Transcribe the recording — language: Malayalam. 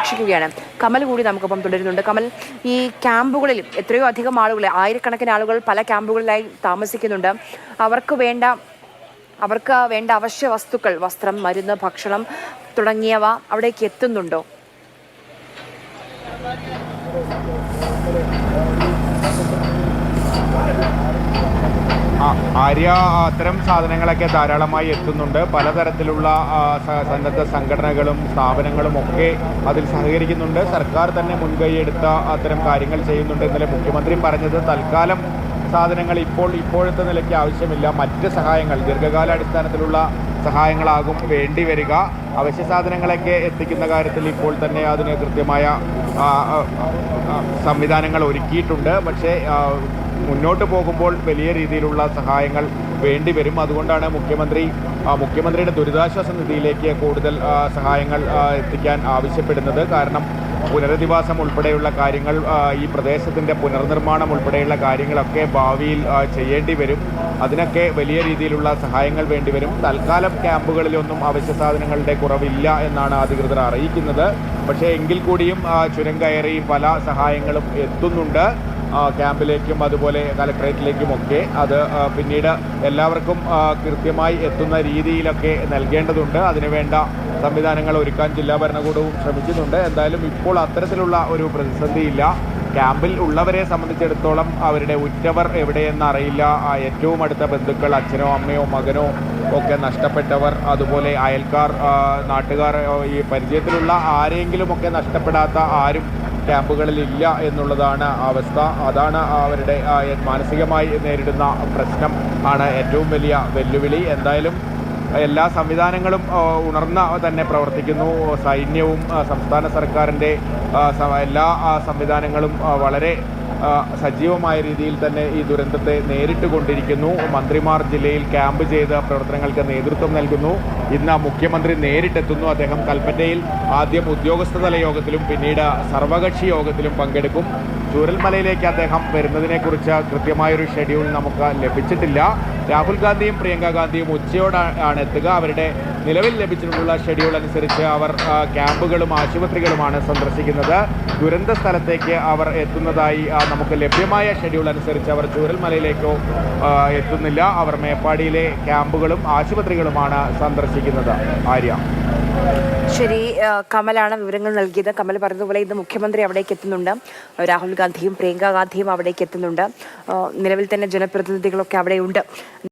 പ്രതീക്ഷിക്കുകയാണ്. കമൽ കൂടി നമുക്കൊപ്പം തുടരുന്നുണ്ട്. കമൽ, ഈ ക്യാമ്പുകളിൽ എത്രയോ അധികം ആളുകൾ, ആയിരക്കണക്കിന് ആളുകൾ പല ക്യാമ്പുകളിലായി താമസിക്കുന്നുണ്ട്. അവർക്ക് വേണ്ട അവശ്യ വസ്തുക്കൾ, വസ്ത്രം, മരുന്ന്, ഭക്ഷണം തുടങ്ങിയവ അവിടേക്ക് എത്തുന്നുണ്ടോ? ആര്യ, അത്തരം സാധനങ്ങളൊക്കെ ധാരാളമായി എത്തുന്നുണ്ട്. പലതരത്തിലുള്ള സന്നദ്ധ സംഘടനകളും സ്ഥാപനങ്ങളും ഒക്കെ അതിൽ സഹകരിക്കുന്നുണ്ട്. സർക്കാർ തന്നെ മുൻകൈയെടുത്ത അത്തരം കാര്യങ്ങൾ ചെയ്യുന്നുണ്ട്. ഇന്നലെ മുഖ്യമന്ത്രി പറഞ്ഞത് തൽക്കാലം സാധനങ്ങൾ ഇപ്പോഴത്തെ നിലയ്ക്ക് ആവശ്യമില്ല, മറ്റ് സഹായങ്ങൾ, ദീർഘകാലാടിസ്ഥാനത്തിലുള്ള സഹായങ്ങളാകും വേണ്ടി വരിക. അവശ്യ സാധനങ്ങളൊക്കെ എത്തിക്കുന്ന കാര്യത്തിൽ ഇപ്പോൾ തന്നെ അതിന് കൃത്യമായ സംവിധാനങ്ങൾ ഒരുക്കിയിട്ടുണ്ട്. പക്ഷേ മുന്നോട്ട് പോകുമ്പോൾ വലിയ രീതിയിലുള്ള സഹായങ്ങൾ വേണ്ടിവരും. അതുകൊണ്ടാണ് മുഖ്യമന്ത്രിയുടെ ദുരിതാശ്വാസ നിധിയിലേക്ക് കൂടുതൽ സഹായങ്ങൾ എത്തിക്കാൻ ആവശ്യപ്പെടുന്നത്. കാരണം പുനരധിവാസം ഉൾപ്പെടെയുള്ള കാര്യങ്ങൾ, ഈ പ്രദേശത്തിൻ്റെ പുനർനിർമ്മാണം ഉൾപ്പെടെയുള്ള കാര്യങ്ങളൊക്കെ ഭാവിയിൽ ചെയ്യേണ്ടി വരും. അതിനൊക്കെ വലിയ രീതിയിലുള്ള സഹായങ്ങൾ വേണ്ടിവരും. തൽക്കാലം ക്യാമ്പുകളിലൊന്നും അവശ്യ സാധനങ്ങളുടെ കുറവില്ല എന്നാണ് അധികൃതർ അറിയിക്കുന്നത്. പക്ഷേ എങ്കിൽ കൂടിയും ചുരം കയറി പല സഹായങ്ങളും എത്തുന്നുണ്ട് ക്യാമ്പിലേക്കും അതുപോലെ കലക്ട്രേറ്റിലേക്കുമൊക്കെ. അത് പിന്നീട് എല്ലാവർക്കും കൃത്യമായി എത്തുന്ന രീതിയിലൊക്കെ നൽകേണ്ടതുണ്ട്. അതിനുവേണ്ട സംവിധാനങ്ങൾ ഒരുക്കാൻ ജില്ലാ ഭരണകൂടവും ശ്രമിക്കുന്നുണ്ട്. എന്തായാലും ഇപ്പോൾ അത്തരത്തിലുള്ള ഒരു പ്രതിസന്ധിയില്ല. ക്യാമ്പിൽ ഉള്ളവരെ സംബന്ധിച്ചിടത്തോളം അവരുടെ ഉറ്റവർ എവിടെയെന്ന് അറിയില്ല. ഏറ്റവും അടുത്ത ബന്ധുക്കൾ, അച്ഛനോ അമ്മയോ മകനോ ഒക്കെ നഷ്ടപ്പെട്ടവർ, അതുപോലെ അയൽക്കാർ, നാട്ടുകാർ, ഈ പരിചയത്തിലുള്ള ആരെങ്കിലുമൊക്കെ നഷ്ടപ്പെടാത്ത ആരും ക്യാമ്പുകളിലില്ല എന്നുള്ളതാണ് അവസ്ഥ. അതാണ് അവരുടെ മാനസികമായി നേരിടുന്ന പ്രശ്നം ആണ് ഏറ്റവും വലിയ വെല്ലുവിളി. എന്തായാലും എല്ലാ സംവിധാനങ്ങളും ഉണർന്ന് തന്നെ പ്രവർത്തിക്കുന്നു. സൈന്യവും സംസ്ഥാന സർക്കാരിൻ്റെ എല്ലാ സംവിധാനങ്ങളും വളരെ സജീവമായ രീതിയിൽ തന്നെ ഈ ദുരന്തത്തെ നേരിട്ട് കൊണ്ടിരിക്കുന്നു. മന്ത്രിമാർ ജില്ലയിൽ ക്യാമ്പ് ചെയ്ത് പ്രവർത്തനങ്ങൾക്ക് നേതൃത്വം നൽകുന്നു. ഇന്ന് മുഖ്യമന്ത്രി നേരിട്ടെത്തുന്നു. അദ്ദേഹം കൽപ്പറ്റയിൽ ആദ്യം ഉദ്യോഗസ്ഥതല യോഗത്തിലും പിന്നീട് സർവകക്ഷി യോഗത്തിലും പങ്കെടുക്കും. ചൂരൽമലയിലേക്ക് അദ്ദേഹം വരുന്നതിനെക്കുറിച്ച് കൃത്യമായൊരു ഷെഡ്യൂൾ നമുക്ക് ലഭിച്ചിട്ടില്ല. രാഹുൽ ഗാന്ധിയും പ്രിയങ്ക ഗാന്ധിയും ഉച്ചയോടാണ് എത്തുക. അവരുടെ നിലവിൽ ലഭിച്ചിട്ടുള്ള ഷെഡ്യൂൾ അനുസരിച്ച് അവർ ക്യാമ്പുകളും ആശുപത്രികളുമാണ് സന്ദർശിക്കുന്നത്. ദുരന്ത സ്ഥലത്തേക്ക് അവർ എത്തുന്നതായി നമുക്ക് ലഭ്യമായ ഷെഡ്യൂൾ അനുസരിച്ച് അവർ ചൂരൽമലയിലേക്കോ എത്തുന്നില്ല. അവർ മേപ്പാടിയിലെ ക്യാമ്പുകളും ആശുപത്രികളുമാണ് സന്ദർശിക്കുന്നത്. ആര്യ, ശരി, കമലാണ് വിവരങ്ങൾ നൽകിയത്. കമൽ പറഞ്ഞതുപോലെ ഇന്ന് മുഖ്യമന്ത്രി അവിടേക്ക് എത്തുന്നുണ്ട്. രാഹുൽ ഗാന്ധിയും പ്രിയങ്ക ഗാന്ധിയും അവിടേക്ക് എത്തുന്നുണ്ട്. നിലവിൽ തന്നെ ജനപ്രതിനിധികളൊക്കെ അവിടെയുണ്ട്.